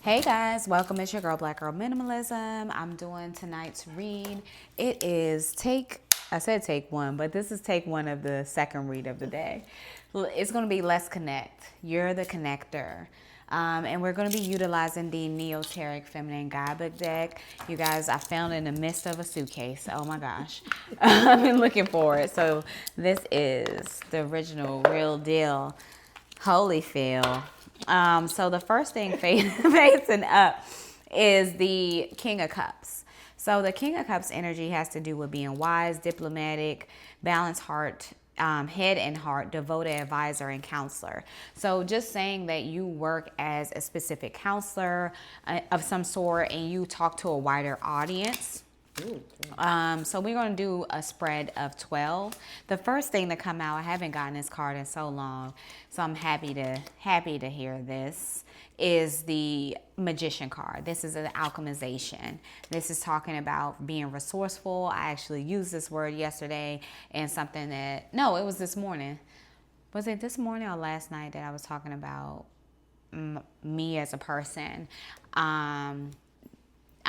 Hey guys, welcome. It's your girl, Black Girl Minimalism. I'm doing tonight's read. It is I said take one, but this is take one of the second read of the day. It's going to be Let's Connect. You're the connector. And we're going to be utilizing the Neoteric Feminine Guidebook deck. You guys, I found it in the midst of a suitcase. Oh my gosh. I've been looking for it. So this is the original, real deal, Holyfield. So the first thing facing up is the King of Cups. So the King of Cups energy has to do with being wise, diplomatic, balanced heart, head and heart, devoted advisor, and counselor. So just saying that you work as a specific counselor of some sort and you talk to a wider audience. So we're going to do a spread of 12. The first thing to come out, I haven't gotten this card in so long, so I'm happy to hear this, is the Magician card. This is an alchemization. This is talking about being resourceful. I actually used this word yesterday and something that, no, it was this morning. Was it this morning or last night that I was talking about me as a person?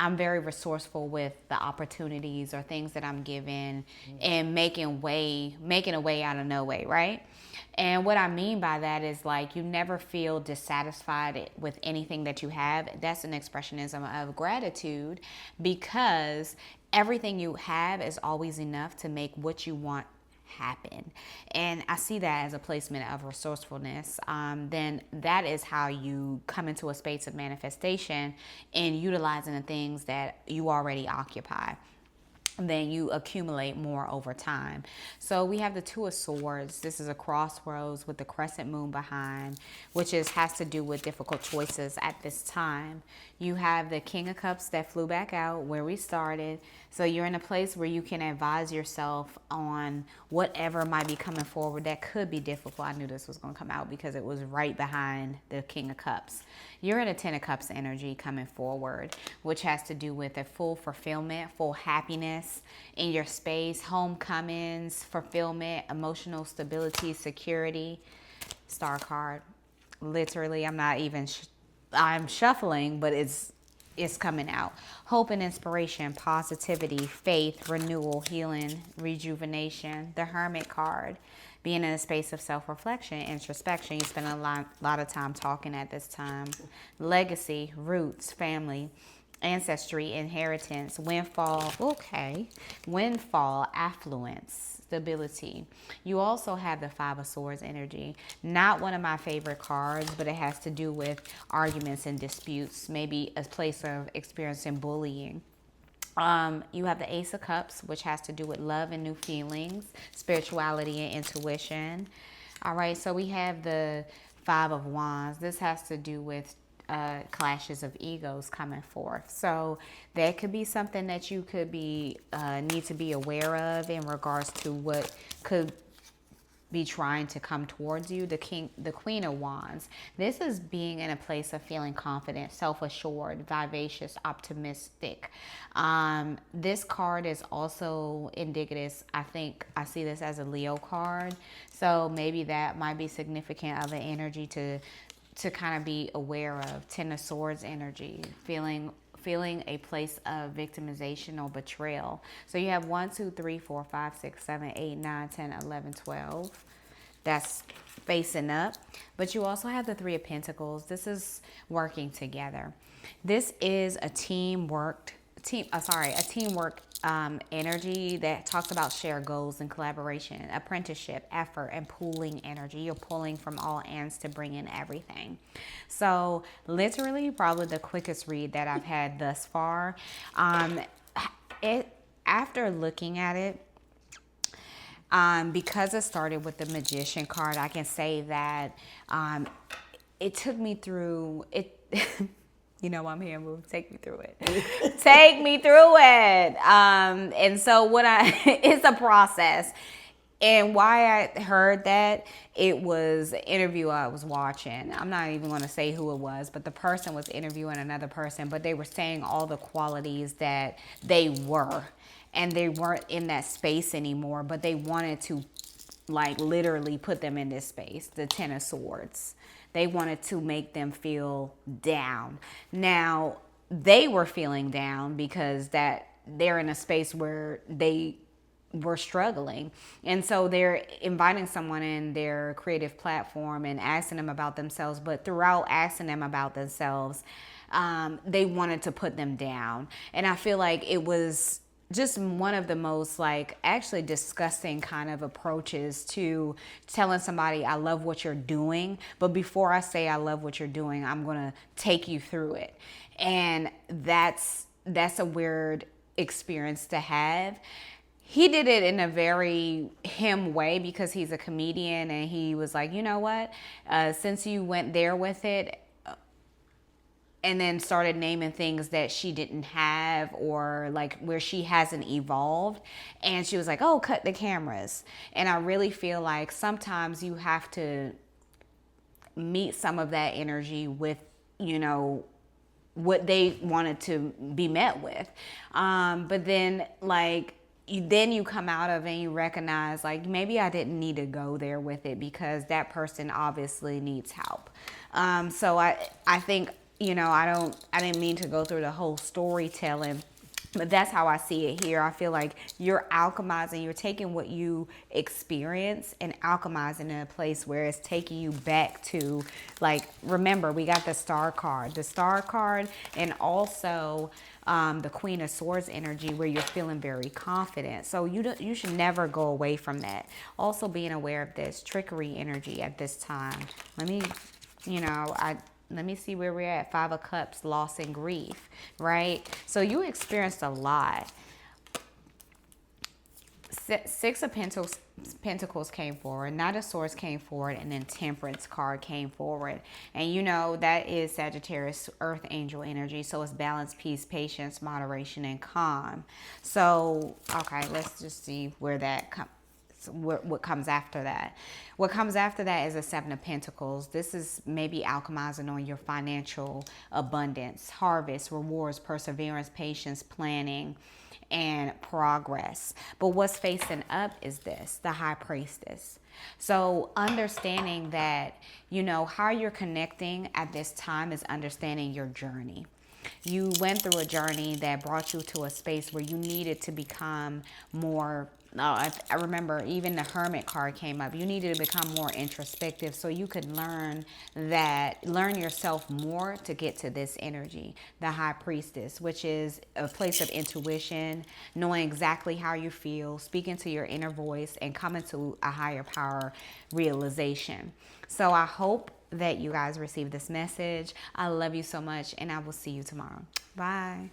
I'm very resourceful with the opportunities or things that I'm given and making a way out of no way, right? And what I mean by that is like you never feel dissatisfied with anything that you have. That's an expressionism of gratitude because everything you have is always enough to make what you want happen. And I see that as a placement of resourcefulness. Then that is how you come into a space of manifestation and utilizing the things that you already occupy. Then you accumulate more over time. So we have the Two of Swords. This is a crossroads with the crescent moon behind, which has to do with difficult choices at this time. You have the King of Cups that flew back out where we started. So you're in a place where you can advise yourself on whatever might be coming forward that could be difficult. I knew this was going to come out because it was right behind the King of Cups. You're in a Ten of Cups energy coming forward, which has to do with a full fulfillment, full happiness in your space, homecomings, fulfillment, emotional stability, security. Star card. Literally, I'm shuffling, but it's coming out. Hope and inspiration, positivity, faith, renewal, healing, rejuvenation. The Hermit card, being in a space of self-reflection, introspection. You spend a lot of time talking at this time. Legacy, roots, family, ancestry, inheritance, windfall, affluence, stability. You also have the Five of Swords energy. Not one of my favorite cards, but it has to do with arguments and disputes, maybe a place of experiencing bullying. You have the Ace of Cups, which has to do with love and new feelings, spirituality and intuition. All right, so we have the Five of Wands. This has to do with clashes of egos coming forth. So that could be something that you could be need to be aware of in regards to what could be trying to come towards you. The Queen of Wands. This is being in a place of feeling confident, self-assured, vivacious, optimistic. This card is also indicative. I think I see this as a Leo card. So maybe that might be significant of an energy to kind of be aware of. Ten of Swords energy, feeling a place of victimization or betrayal. So you have 1, 2, 3, 4, 5, 6, 7, 8, 9, 10, 11, 12. That's facing up. But you also have the Three of Pentacles. This is working together. This is a teamwork energy that talks about shared goals and collaboration, apprenticeship, effort, and pooling energy. You're pulling from all ends to bring in everything. So literally probably the quickest read that I've had thus far. After looking at it, because it started with the Magician card, I can say that it took me through it. You know I'm here, boo. Take me through it. Take me through it. And so it's a process. And why I heard that, it was an interview I was watching. I'm not even going to say who it was, but the person was interviewing another person, but they were saying all the qualities that they were. And they weren't in that space anymore, but they wanted to like literally put them in this space. The Ten of Swords. They wanted to make them feel down. Now, they were feeling down because that they're in a space where they were struggling. And so they're inviting someone in their creative platform and asking them about themselves. But throughout asking them about themselves, they wanted to put them down. And I feel like it was just one of the most like actually disgusting kind of approaches to telling somebody, I love what you're doing, but before I say I love what you're doing, I'm going to take you through it. And that's a weird experience to have. He did it in a very him way because he's a comedian, and he was like, you know what, since you went there with it, and then started naming things that she didn't have, or like where she hasn't evolved. And she was like, oh, cut the cameras. And I really feel like sometimes you have to meet some of that energy with, you know, what they wanted to be met with. But then like, then you come out of it and you recognize like maybe I didn't need to go there with it because that person obviously needs help. So I think, you know, I didn't mean to go through the whole storytelling, but that's how I see it here. I feel like you're alchemizing, you're taking what you experience and alchemizing in a place where it's taking you back to, like, remember, we got the star card, and also the Queen of Swords energy where you're feeling very confident. So you should never go away from that. Also being aware of this trickery energy at this time. Let me see where we're at. 5 of Cups, loss and grief, right? So you experienced a lot. 6 of Pentacles came forward. Knight of Swords came forward. And then Temperance card came forward. And you know, that is Sagittarius Earth Angel energy. So it's balance, peace, patience, moderation, and calm. So, okay, let's just see where that comes. What comes after that. What comes after that is a 7 of Pentacles. This is maybe alchemizing on your financial abundance, harvest, rewards, perseverance, patience, planning, and progress. But what's facing up is this, the High Priestess. So understanding that, you know, how you're connecting at this time is understanding your journey. You went through a journey that brought you to a space where you needed to become more, I remember even the Hermit card came up. You needed to become more introspective so you could learn yourself more to get to this energy, the High Priestess, which is a place of intuition, knowing exactly how you feel, speaking to your inner voice, and coming to a higher power realization. So I hope that you guys receive this message. I love you so much, and I will see you tomorrow. Bye.